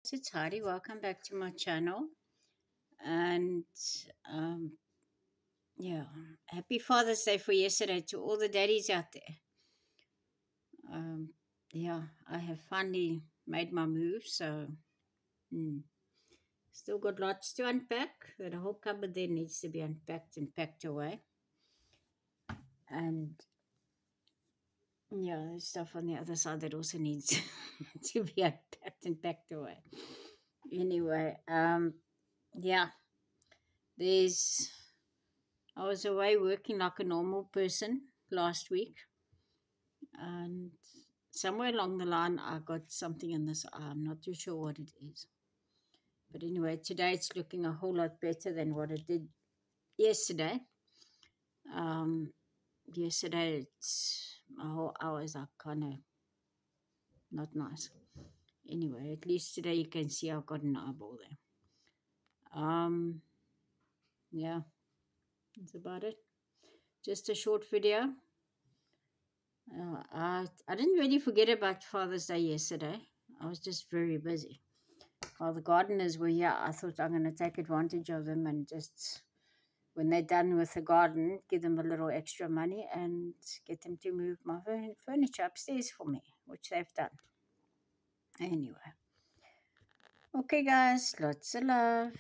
It's Heidi. Welcome back to my channel. And um, yeah, happy Father's Day for yesterday to all the daddies out there. Um, yeah, I have finally made my move, so mm, still got lots to unpack. The whole cupboard there needs to be unpacked and packed away. And yeah, there's stuff on the other side that also needs to be unpacked and packed away. Anyway, yeah, there's I was away working like a normal person last week, and somewhere along the line, I got something in this eye. I'm not too sure what it is. But anyway, today it's looking a whole lot better than what it did yesterday. Um, Yesterday, my whole eye was like kind of not nice. Anyway, at least today you can see I've got an eyeball there. Yeah, that's about it. Just a short video. I didn't really forget about Father's Day yesterday. I was just very busy. While the gardeners were here, I thought I'm going to take advantage of them and just, when they're done with the garden, give them a little extra money and get them to move my furniture upstairs for me, which they've done. Anyway. Okay, guys, lots of love.